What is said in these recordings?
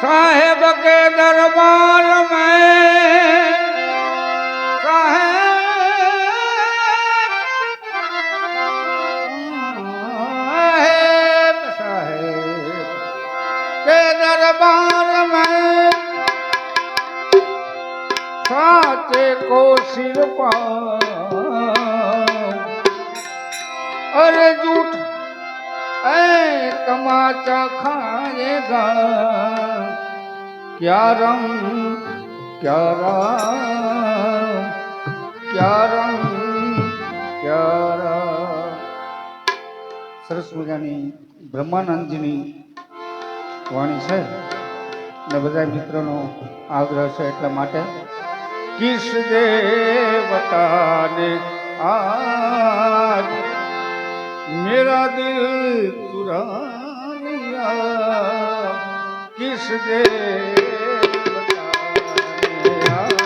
साहेब के दरबार में साहेब साहेब के दरबार में साचे को सिर अरे झूठ तमाचा खाएगा क्या रंग क्या राम क्या रंग क्या राम। सरस मजानी ब्रह्मानंदजीनी वाणी है ने बधा मित्रों आग्रह है એટલા માટે किस देवता ने आज मेरा दिल चुरा लिया किस देवता ने आज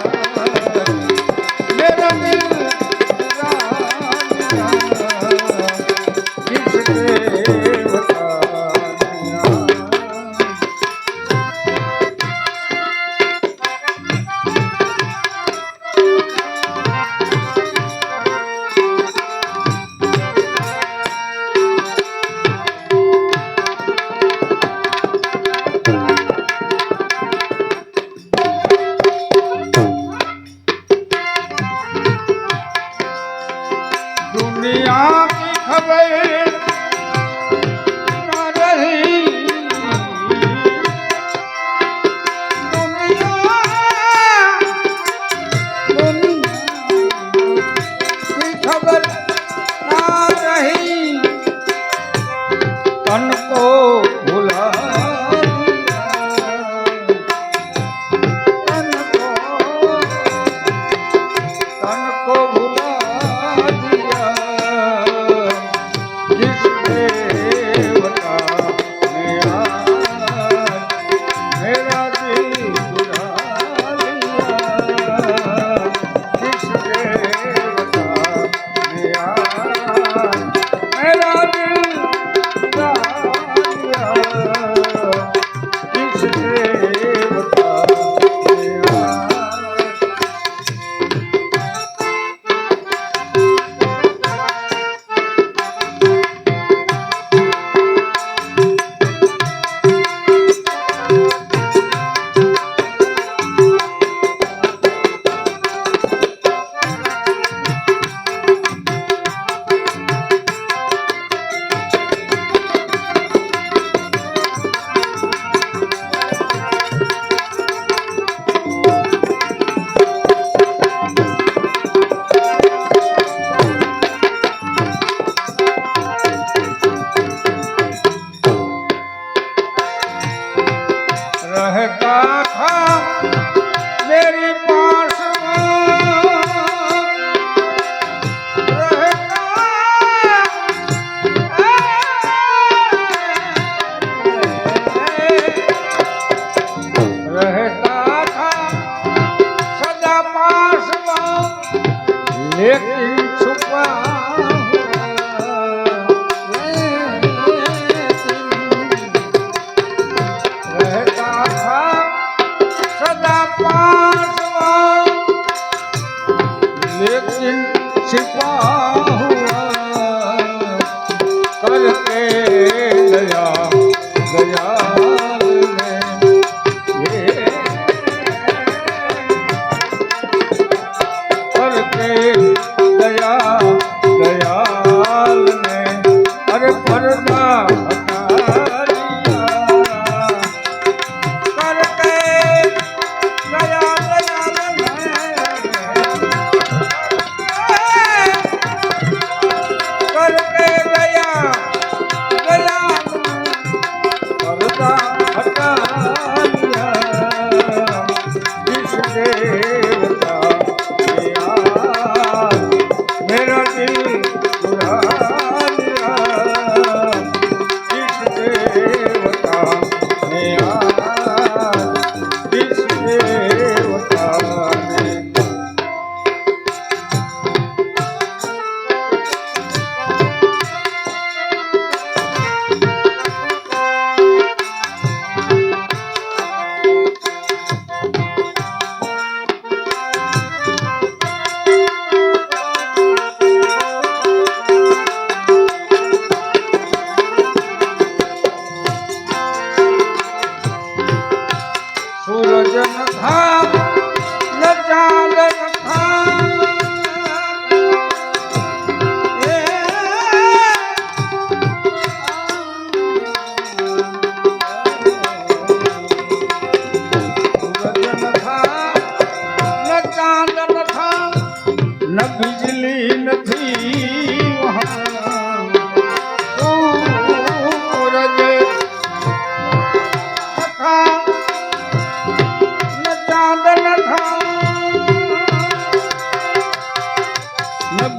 मेरा दिल चुरा लिया किस देवता ने आज। दुनिया की खबर न रही दुनिया की खबर न रही तन को भुला तन को भुला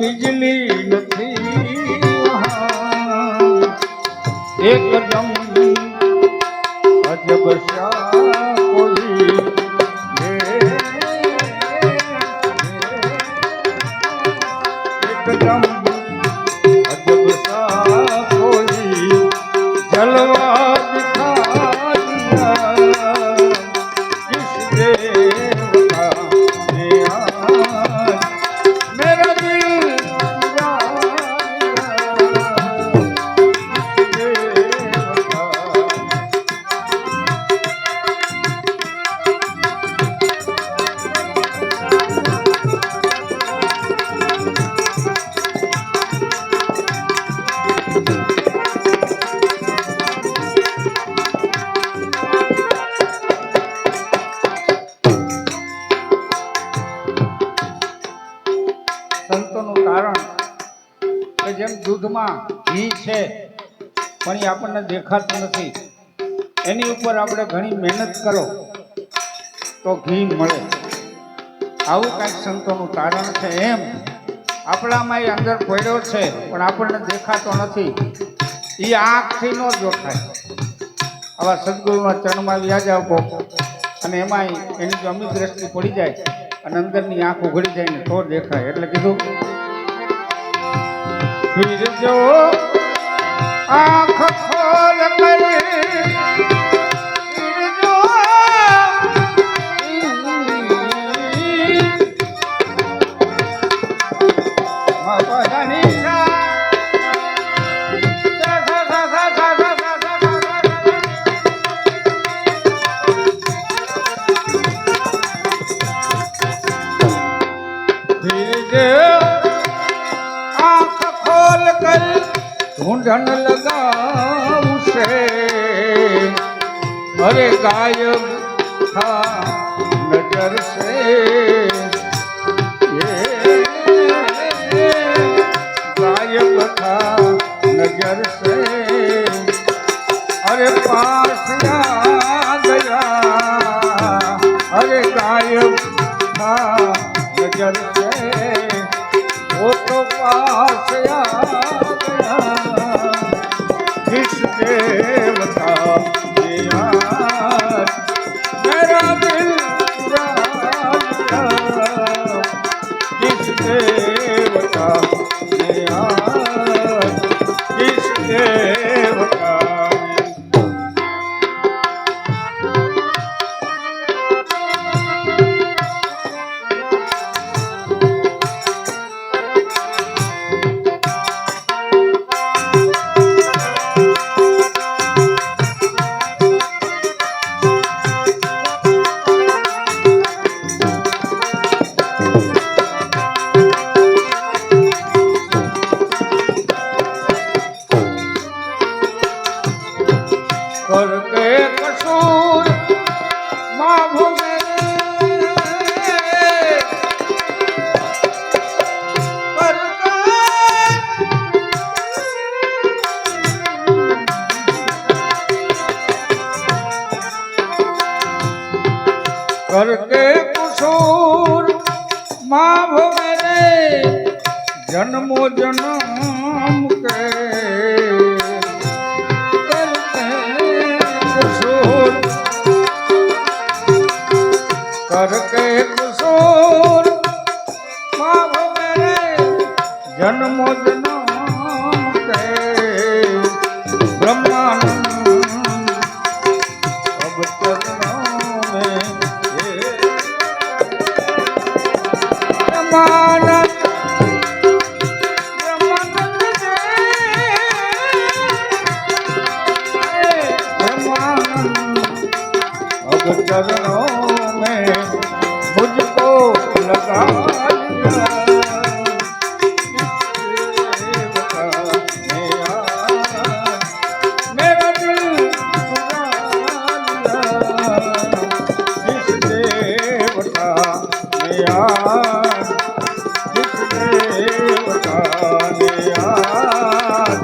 बिजली નથી एकदम अजब सा कोई एकदम अजब सा कोई जलवा दिखा दिया किस देव का ने आज मेरा दिल चुरा સંતોનું તારણ કે જેમ દૂધમાં ઘી છે પણ એ આપણને દેખાતું નથી, એની ઉપર આપણે ઘણી મહેનત કરો તો ઘી મળે. આવું કાંઈક સંતોનું તારણ છે. એમ આપણામાં એ અંદર પડ્યો છે પણ આપણને દેખાતો નથી, એ આંખથી ન જોખાય. આવા સદગુરુના ચરણમાં વ્યાજ આપો અને એમાં એની જો અમી દ્રષ્ટિ પડી જાય અને અંદરની આંખ ઉઘડી જાય ને તો દેખાય. એટલે કીધું ફિર જો આંખ ખોલ કરી ફિર જો ढूंढन लगा उसे अरे गायब था नजर से ये गायब था नजर से अरे पास आ गया अरे गायब था नजर से वो तो पास आ किस देवता ने आज मेरा दिल चुरा लिया किस देवता ने आज किस देवता करके कसूर माँ करके कसूर माँ मेरे जन्मो जन्म के करके कसूर माँ मेरे जन्मो जन्म के ब्रह्मानंद अब चरणों में ब्रह्मानंद अब चरणों में मुझको लगा लिया मेरा दिल किस देवता ने आज किस देवता ने आज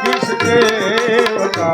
किस देवता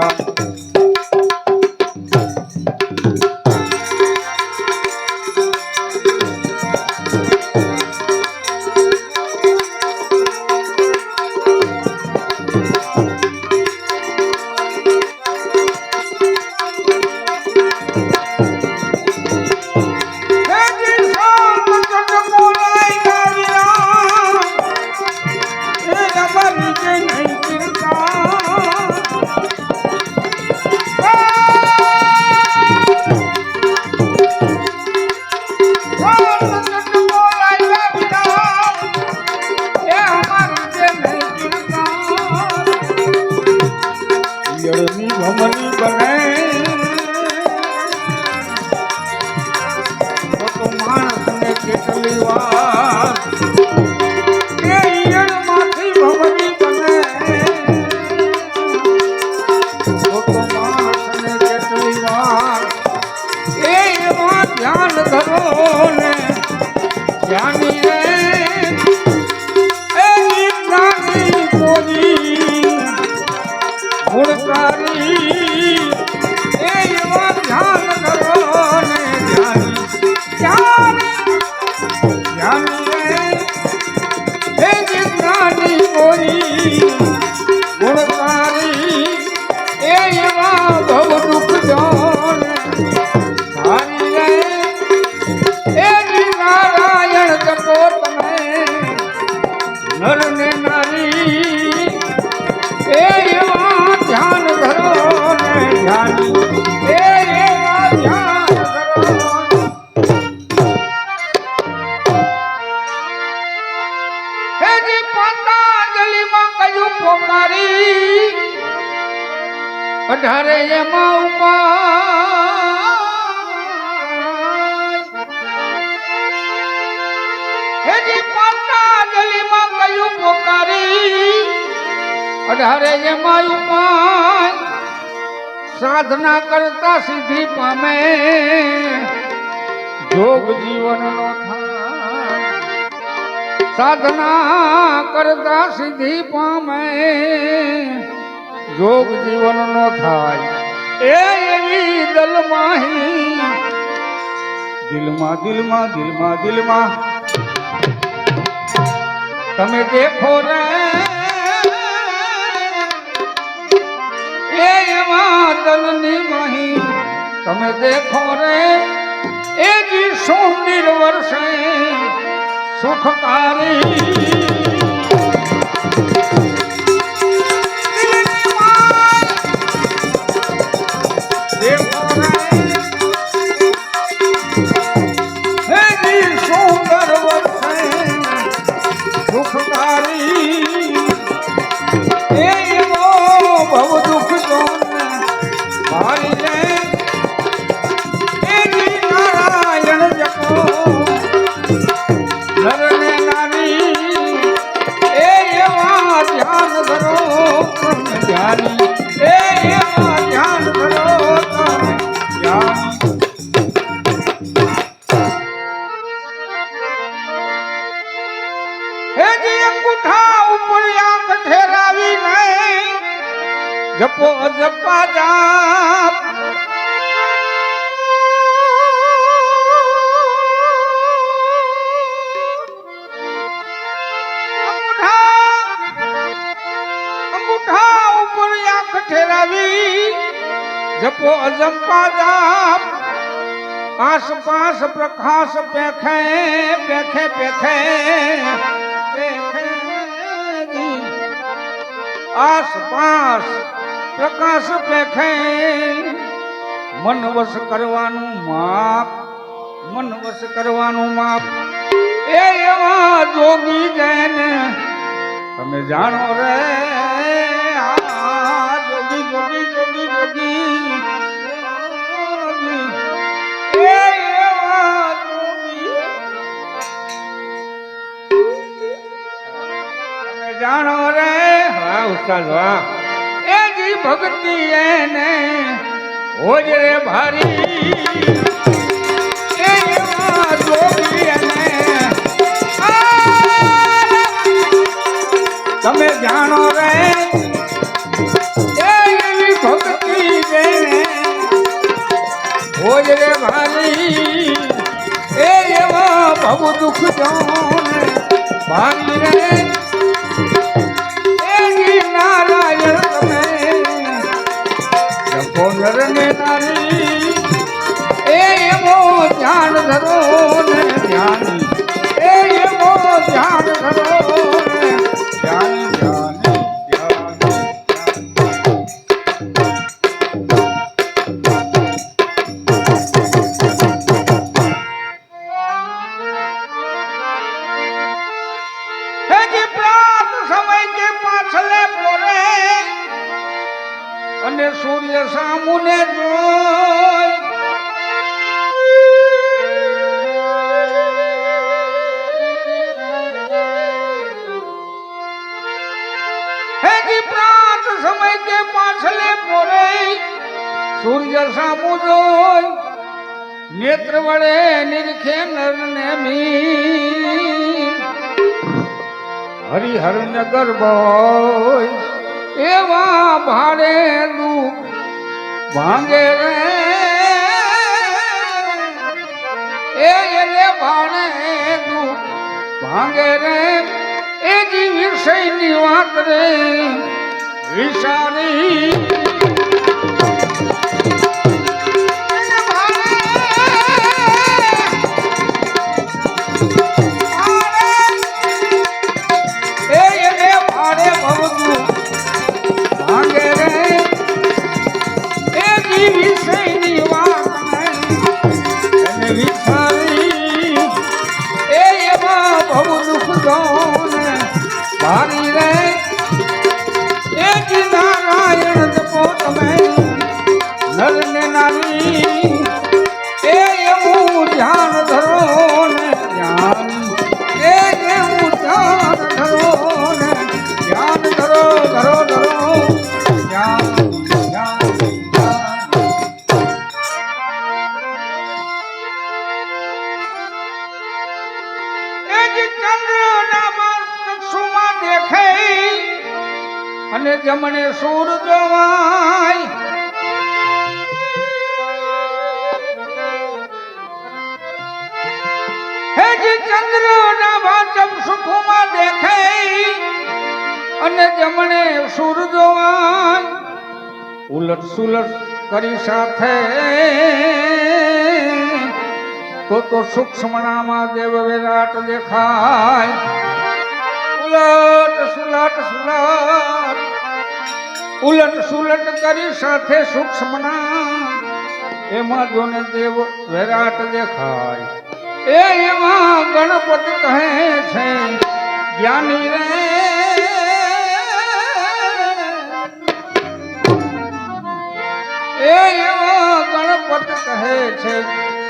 ધ્યાન ધરો ને જ્ઞાની રે એ જ્ઞાની કોરી ગુણકારી એ એવા ધ્યાન ધરો ને જ્ઞાની રે એ જ્ઞાની કોરી ગુણકારી એ એવા ભવ દુઃખ જાન હારી રે એ નારાયણ જપો તમે નર ને નારી એ એવા ધ્યાન ધરો ને ધ્યાની એ એવા ધ્યાન ધરો હે જી પતંજલિમાં કયું પોકારી 18 એમાં ઉપાય હેજી પતંજલિમાં કયું પોકારી 18 એમાં ઉપાય સાધના કરતા સિદ્ધિ પામે જોગ જીવનનો થાય સાધના કરતા સિદ્ધિ પામે જોગ જીવન નો થાય એ એવી દલમાહી દિલમાં દિલમાં દિલમાં દિલમાં તમે દેખો રે એ એવા દલની માહી તમે દેખો રે એ જી સુંદર વર્ષે સુખકારી જપો જપા જાપ અંગૂઠા ઉપર આંખ ઠેરાવી જપો જપા જાપ આસપાસ પ્રકાશ પેખે પેખે પેખે આસપાસ પ્રકાશ પેખે મન વશ કરવાનું માપ મન વશ કરવાનું માપ એ એવા જોગી જૈન તમે જાણો રે આ જોગી જોગી જોગી જોગી એ એવા જોગી તમે જાણો રે હા ઉસ્તાદ વાહ એ જી ભક્તિ એને હોજ રે ભારી એ એવા જોગી એને તમે જાણો રે એ એવી ભક્તિ એને હોજ રે ભારી એ એવા ભવ દુઃખ જોન ભારી રે નારાયણ તમે જપો નર ને નારી એ એવો ધ્યાન ધરો ને ધ્યાન એ એવો ધ્યાન ધરો ને ધ્યાન ધ્યાન અને સૂર્ય સામુને જોઈ નેત્ર વડે નિરખે નરને મી હરિહર નગર બોય એવા ભાડે દુઃખ ભાંગે રે એને ભાડે દુઃખ ભાંગે રે એ જી વિષયની વાત રે વિશાળી ભારી રે એ નારાયણ જપો તમે નર ને નારી એ એવું ધ્યાન ધરો ને ધ્યાન એ એવું ધ્યાન ધરો ને ધ્યાન ધરો ધરો ધરો ધ્યાન ધ્યાન એ ચંદ્ર નામા દેખે અને જમણે સૂર જોવાય હે જે ચંદ્ર ના વાચમ સુખમાં દેખે અને જમણે સૂર જોવાય ઉલટ સુલટ કરી સાથે તો સૂક્ષ્મણામાં દેવ વિરાટ દેખાય ઉલટ સુલટ કરી સાથે સૂક્ષ્મના એમાં જોને દેવ વિરાટ દેખાય એમાં ગણપતિ કહે છે જ્ઞાની રે એમાં ગણપતિ કહે છે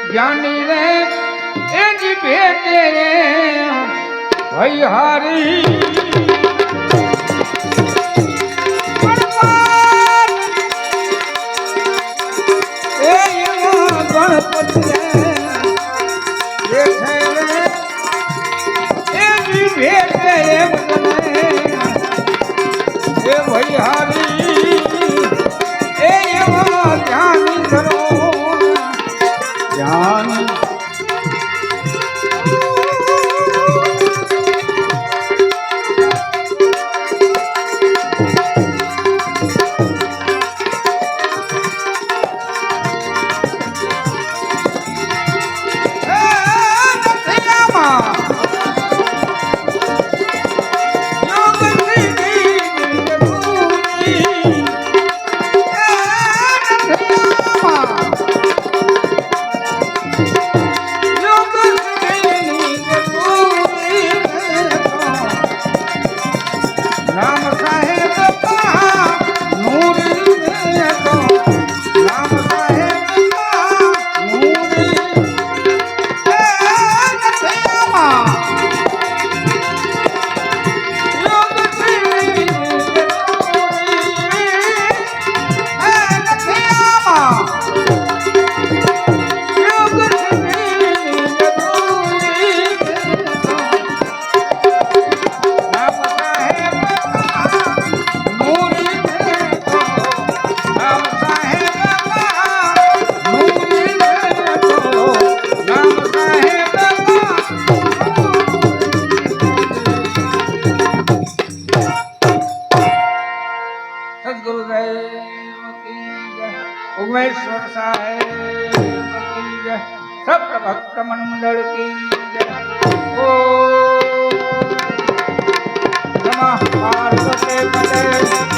જ્ઞાની રે એ જી ભેટે રે ભૈહારી ગણપતિ એ ભૈહારી એ એવા ધ્યાન ધરો ધ્યાન उमेश्वर साहेब की जय, सब भक्त मंडल की जय। ओ नमः पार्वती पते